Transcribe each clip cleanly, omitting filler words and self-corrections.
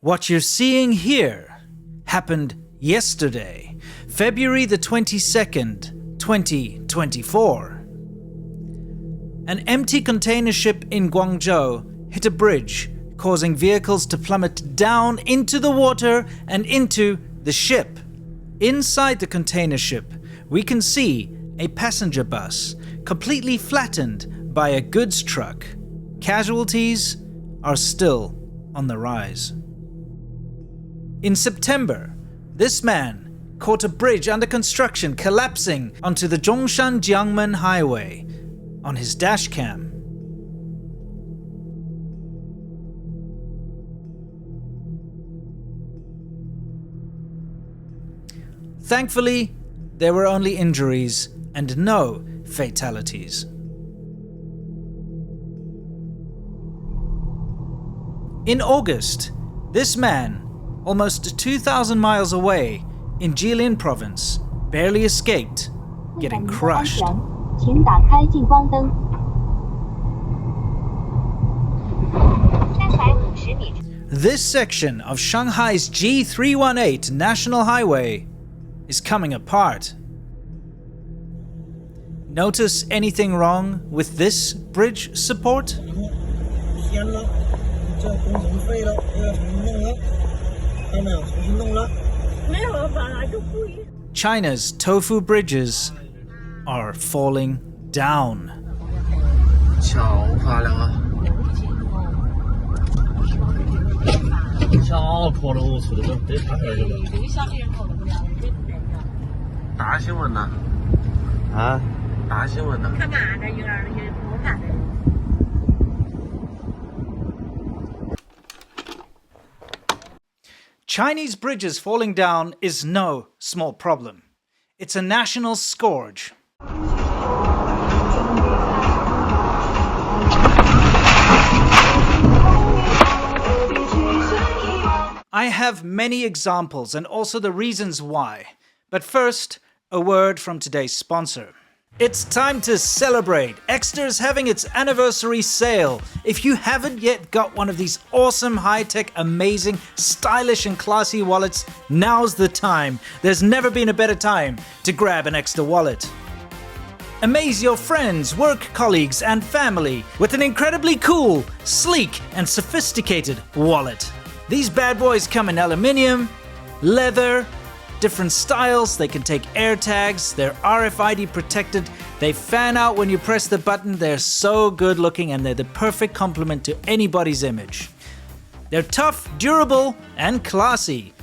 What you're seeing here happened yesterday, February the 22nd, 2024. An empty container ship in Guangzhou hit a bridge, causing vehicles to plummet down into the water and into the ship. Inside the container ship, we can see a passenger bus completely flattened by a goods truck. Casualties are still on the rise. In September, this man caught a bridge under construction collapsing onto the Zhongshan-Jiangmen highway on his dashcam. Thankfully, there were only injuries and no fatalities. In August, this man, almost 2,000 miles away in Jilin province, barely escaped getting crushed. This section of Shanghai's G318 National Highway is coming apart. Notice anything wrong with this bridge support? China's Tofu bridges are falling down. Chinese bridges falling down is no small problem. It's a national scourge. I have many examples and also the reasons why. But first, a word from today's sponsor. It's time to celebrate! Exeter's having its anniversary sale. If you haven't yet got one of these awesome, high-tech, amazing, stylish and classy wallets, now's the time. There's never been a better time to grab an Exeter wallet. Amaze your friends, work colleagues and family with an incredibly cool, sleek and sophisticated wallet. These bad boys come in aluminium, leather, different styles, they can take air tags, they're RFID protected, they fan out when you press the button, they're so good looking and they're the perfect complement to anybody's image. They're tough, durable, and classy.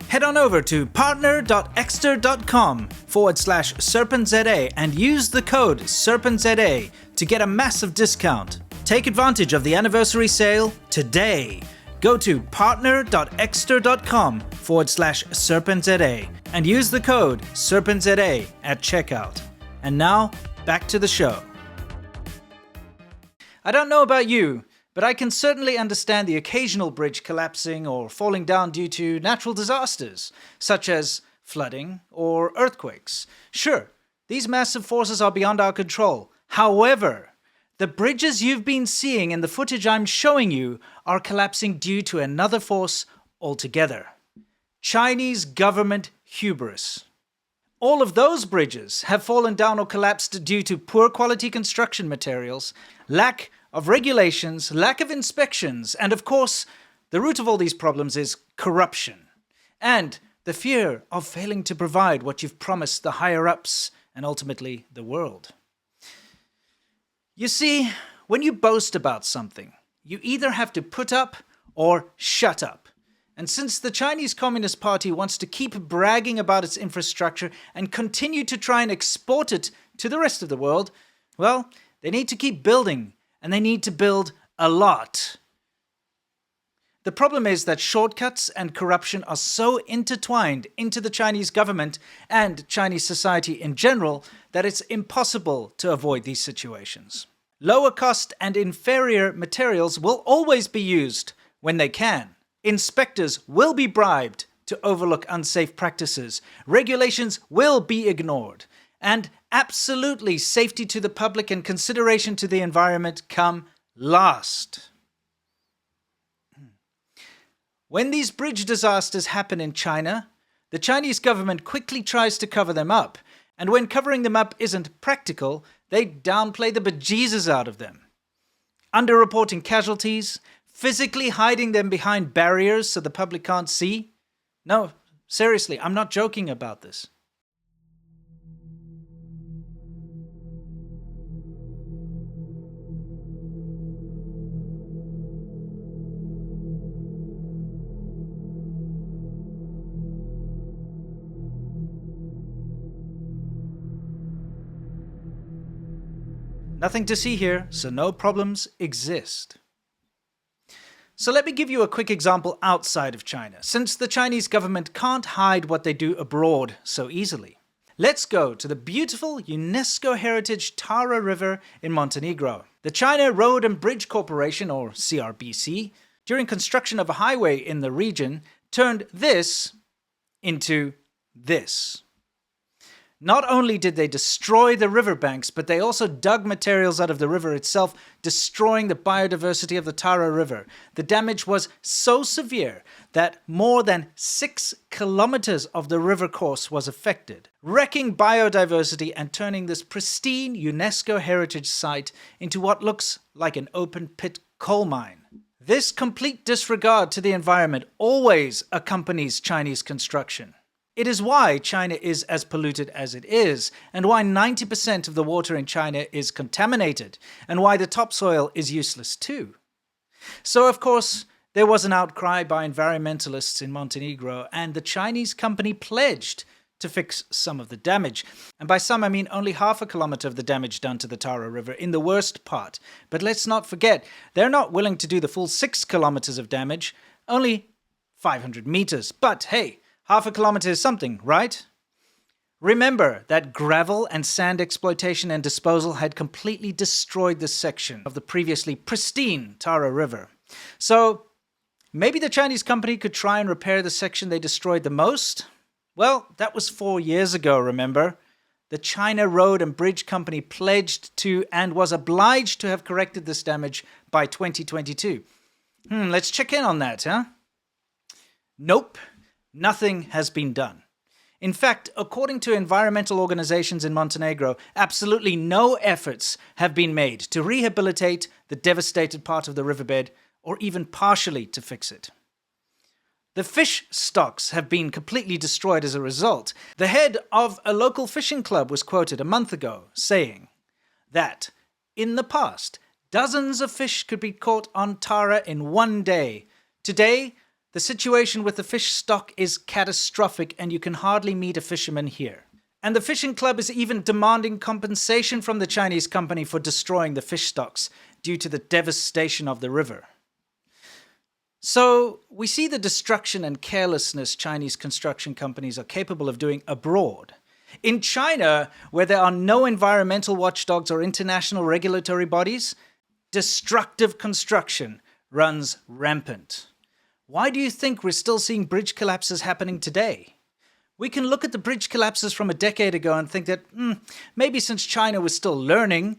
Head on over to partner.exter.com/SerpentZA and use the code SerpentZA to get a massive discount. Take advantage of the anniversary sale today. Go to partner.exter.com/SerpentZA and use the code SerpentZA at checkout. And now, back to the show. I don't know about you, but I can certainly understand the occasional bridge collapsing or falling down due to natural disasters, such as flooding or earthquakes. Sure, these massive forces are beyond our control. However, the bridges you've been seeing in the footage I'm showing you are collapsing due to another force altogether. Chinese government hubris. All of those bridges have fallen down or collapsed due to poor quality construction materials, lack of regulations, lack of inspections, and of course, the root of all these problems is corruption. And the fear of failing to provide what you've promised the higher-ups and ultimately the world. You see, when you boast about something, you either have to put up or shut up. And since the Chinese Communist Party wants to keep bragging about its infrastructure and continue to try and export it to the rest of the world, well, they need to keep building, and they need to build a lot. The problem is that shortcuts and corruption are so intertwined into the Chinese government and Chinese society in general that it's impossible to avoid these situations. Lower cost and inferior materials will always be used when they can. Inspectors will be bribed to overlook unsafe practices. Regulations will be ignored. And absolutely safety to the public and consideration to the environment come last. When these bridge disasters happen in China, the Chinese government quickly tries to cover them up, and when covering them up isn't practical, they downplay the bejesus out of them. Underreporting casualties, physically hiding them behind barriers so the public can't see. No, seriously, I'm not joking about this. Nothing to see here, so no problems exist. So let me give you a quick example outside of China, since the Chinese government can't hide what they do abroad so easily. Let's go to the beautiful UNESCO Heritage Tara River in Montenegro. The China Road and Bridge Corporation, or CRBC, during construction of a highway in the region, turned this into this. Not only did they destroy the riverbanks, but they also dug materials out of the river itself, destroying the biodiversity of the Tara River. The damage was so severe that more than 6 kilometers of the river course was affected, wrecking biodiversity and turning this pristine UNESCO heritage site into what looks like an open-pit coal mine. This complete disregard to the environment always accompanies Chinese construction. It is why China is as polluted as it is, and why 90% of the water in China is contaminated, and why the topsoil is useless too. So, of course, there was an outcry by environmentalists in Montenegro, and the Chinese company pledged to fix some of the damage. And by some, I mean only half a kilometer of the damage done to the Tara River in the worst part. But let's not forget, they're not willing to do the full 6 kilometers of damage, only 500 meters. But hey, half a kilometer is something, right? Remember that gravel and sand exploitation and disposal had completely destroyed this section of the previously pristine Tara River. So maybe the Chinese company could try and repair the section they destroyed the most? Well, that was 4 years ago, remember? The China Road and Bridge Company pledged to and was obliged to have corrected this damage by 2022. Let's check in on that, huh? Nope. Nothing has been done. In fact, according to environmental organizations in Montenegro, absolutely no efforts have been made to rehabilitate the devastated part of the riverbed or even partially to fix it. The fish stocks have been completely destroyed as a result. The head of a local fishing club was quoted a month ago saying that, in the past, dozens of fish could be caught on Tara in one day. Today, the situation with the fish stock is catastrophic and you can hardly meet a fisherman here. And the fishing club is even demanding compensation from the Chinese company for destroying the fish stocks due to the devastation of the river. So we see the destruction and carelessness Chinese construction companies are capable of doing abroad. In China, where there are no environmental watchdogs or international regulatory bodies, destructive construction runs rampant. Why do you think we're still seeing bridge collapses happening today? We can look at the bridge collapses from a decade ago and think that maybe since China was still learning,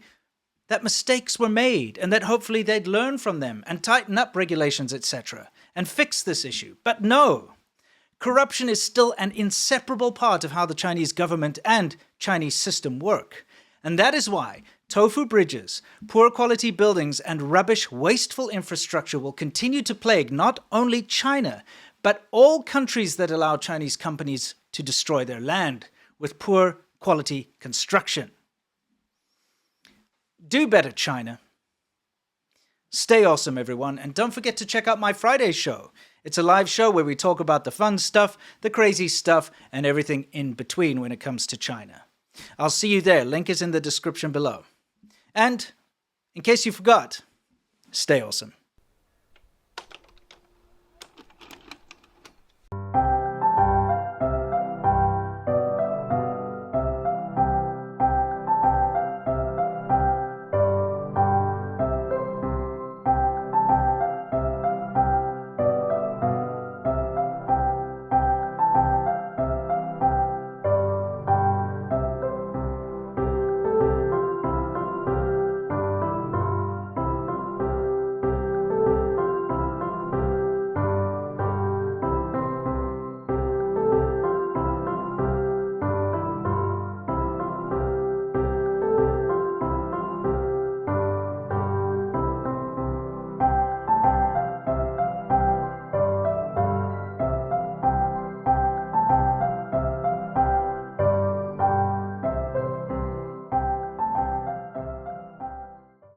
that mistakes were made and that hopefully they'd learn from them and tighten up regulations, etc., and fix this issue. But no, corruption is still an inseparable part of how the Chinese government and Chinese system work. And that is why Tofu bridges, poor quality buildings, and rubbish, wasteful infrastructure will continue to plague not only China, but all countries that allow Chinese companies to destroy their land with poor quality construction. Do better, China. Stay awesome, everyone, and don't forget to check out my Friday show. It's a live show where we talk about the fun stuff, the crazy stuff, and everything in between when it comes to China. I'll see you there. Link is in the description below. And, in case you forgot, stay awesome.